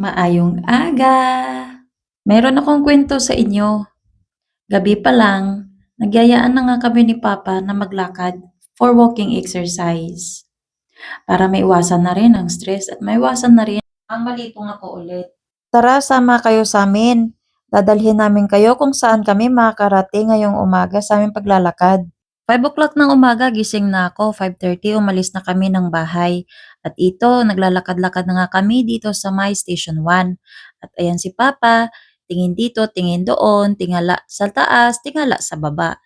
Maayong aga! Meron akong kwento sa inyo. Gabi pa lang, nagyayaan na nga kami ni Papa na maglakad for walking exercise. Para maiwasan na rin ang stress at maiwasan na rin ang malipong ako ulit. Tara, sama kayo sa amin. Dadalhin namin kayo kung saan kami makakarating ngayong umaga sa aming paglalakad. 5 o'clock ng umaga, gising na ako. 5:30, umalis na kami ng bahay. At ito, naglalakad-lakad na nga kami dito sa My Station 1. At ayan si Papa, tingin dito, tingin doon, tingala sa taas, tingala sa baba.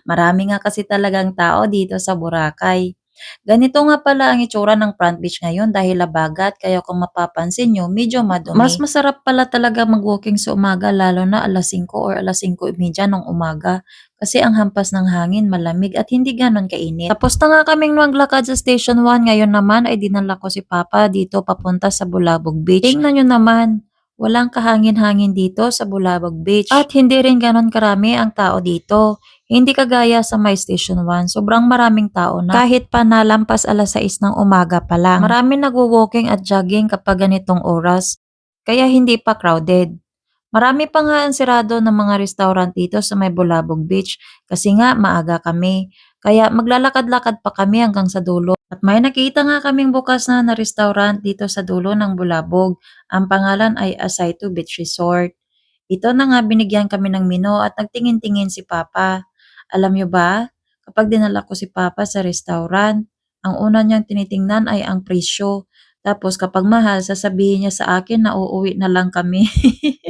Marami nga kasi talagang tao dito sa Boracay. Ganito nga pala ang itsura ng front beach ngayon dahil labagat kaya kung mapapansin nyo medyo madumi. Mas masarap pala talaga mag-walking sa umaga lalo na alas 5 or alas 5:30 ng umaga kasi ang hampas ng hangin malamig at hindi ganon kainit. Tapos na nga kaming maglakad sa Station 1 ngayon naman ay dinala ko si Papa dito papunta sa Bulabog Beach. Tingnan nyo naman, walang kahangin-hangin dito sa Bulabog Beach at hindi rin ganon karami ang tao dito. Hindi kagaya sa My Station 1, sobrang maraming tao na kahit pa nalampas alas 6 ng umaga pa lang. Maraming nagwo-walking at jogging kapag ganitong oras, kaya hindi pa crowded. Marami pa nga ang sirado ng mga restaurant dito sa may Bulabog Beach kasi nga maaga kami. Kaya maglalakad-lakad pa kami hanggang sa dulo. At may nakita nga kaming bukas na restaurant dito sa dulo ng Bulabog. Ang pangalan ay Asayto Beach Resort. Ito na nga binigyan kami ng menu at nagtingin-tingin si Papa. Alam niyo ba, kapag dinala ko si Papa sa restaurant, ang una niyang tinitingnan ay ang presyo. Tapos kapag mahal, sasabihin niya sa akin na uuwi na lang kami.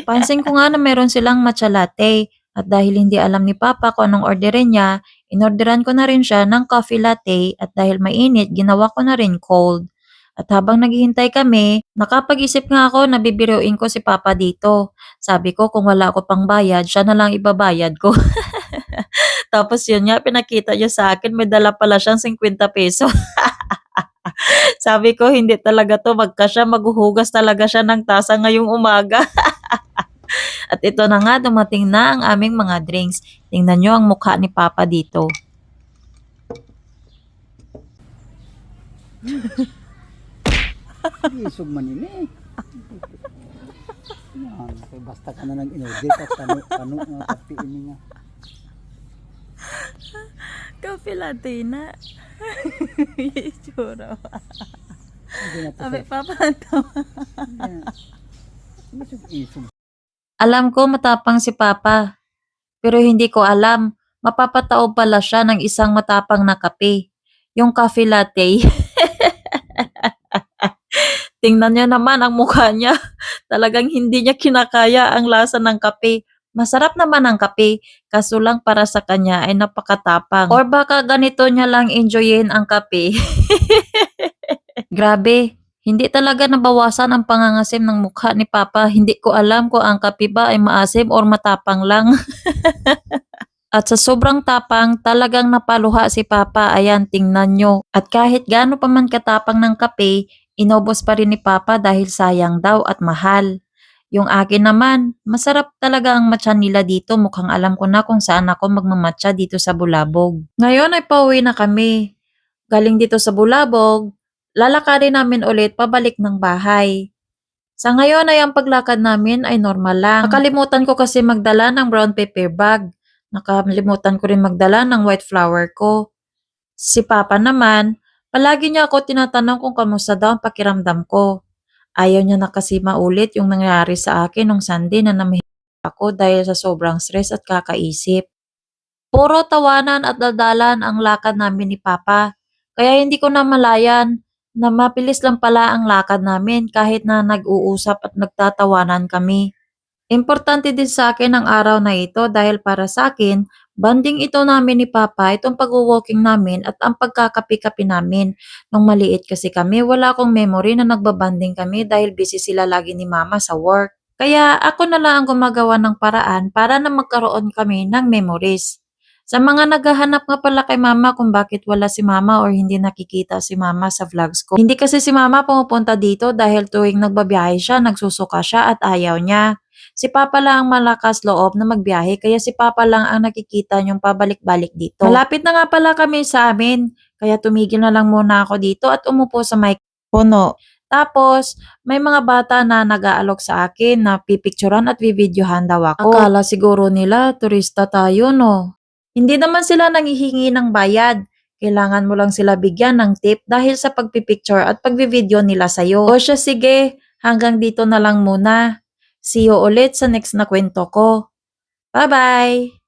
Pansin ko nga na meron silang matcha latte. At dahil hindi alam ni Papa kung anong orderin niya, inorderan ko na rin siya ng coffee latte at dahil mainit, ginawa ko na rin cold. At habang naghihintay kami, nakapag-isip nga ako na bibiruin ko si Papa dito. Sabi ko kung wala ako pang bayad, siya na lang ibabayad ko. Tapos yun nga, pinakita niya sa akin, may dala pala siyang 50 peso. Sabi ko, hindi talaga to magkasya, maghuhugas talaga siya ng tasa ngayong umaga. At ito na nga, dumating na ang aming mga drinks. Tingnan nyo ang mukha ni Papa dito. Isog man ini. Yan, kay basta ka na nag-inorder at kano nga kape ini nga. Coffee latte na. Itsura. Hindi na to. Sabi, Papa, ang tawa. Isog. Alam ko matapang si Papa, pero hindi ko alam, mapapataob pala siya ng isang matapang na kape, yung coffee latte. Tingnan niyo naman ang mukha niya, talagang hindi niya kinakaya ang lasa ng kape. Masarap naman ang kape, kaso lang para sa kanya ay napakatapang. Or baka ganito niya lang enjoyin ang kape. Grabe, hindi talaga nabawasan ang pangangasim ng mukha ni Papa. Hindi ko alam kung ang kape ba ay maasim or matapang lang. At sa sobrang tapang, talagang napaluha si Papa. Ayan, tingnan nyo. At kahit gaano pa man katapang ng kape, inobos pa rin ni Papa dahil sayang daw at mahal. Yung akin naman, masarap talaga ang matcha nila dito. Mukhang alam ko na kung saan ako magmamatcha dito sa Bulabog. Ngayon ay pauwi na kami. Galing dito sa Bulabog, lalakarin namin ulit pabalik ng bahay. Sa ngayon ay ang paglakad namin ay normal lang. Nakalimutan ko kasi magdala ng brown paper bag. Nakalimutan ko rin magdala ng white flower ko. Si Papa naman, palagi niya ako tinatanong kung kamusta daw ang pakiramdam ko. Ayaw niya na kasi maulit yung nangyari sa akin nung Sunday na namihirap ako dahil sa sobrang stress at kakaisip. Puro tawanan at daldalan ang lakad namin ni Papa. Kaya hindi ko na malayan na mabilis lang pala ang lakad namin kahit na nag-uusap at nagtatawanan kami. Importante din sa akin ang araw na ito dahil para sa akin, banding ito namin ni Papa, itong pag-walking namin at ang pagkakapi-kapi namin. Nung maliit kasi kami, wala akong memory na nagbabanding kami dahil busy sila lagi ni Mama sa work. Kaya ako na lang ang gumagawa ng paraan para na magkaroon kami ng memories. Sa mga naghahanap nga pala kay Mama kung bakit wala si Mama or hindi nakikita si Mama sa vlogs ko. Hindi kasi si Mama pumupunta dito dahil tuwing nagbabiyahe siya, nagsusuka siya at ayaw niya. Si Papa lang ang malakas loob na magbiyahe kaya si Papa lang ang nakikita niyong pabalik-balik dito. Malapit na nga pala kami sa amin kaya tumigil na lang muna ako dito at umupo sa may puno. Tapos, may mga bata na nag-aalok sa akin na pipicturan at bibidyohan daw ako. Akala siguro nila turista tayo, no? Hindi naman sila nanghihingi ng bayad. Kailangan mo lang sila bigyan ng tip dahil sa pagpipicture at pagbibideo nila sa'yo. O siya, sige, hanggang dito na lang muna. See you ulit sa next na kwento ko. Bye-bye!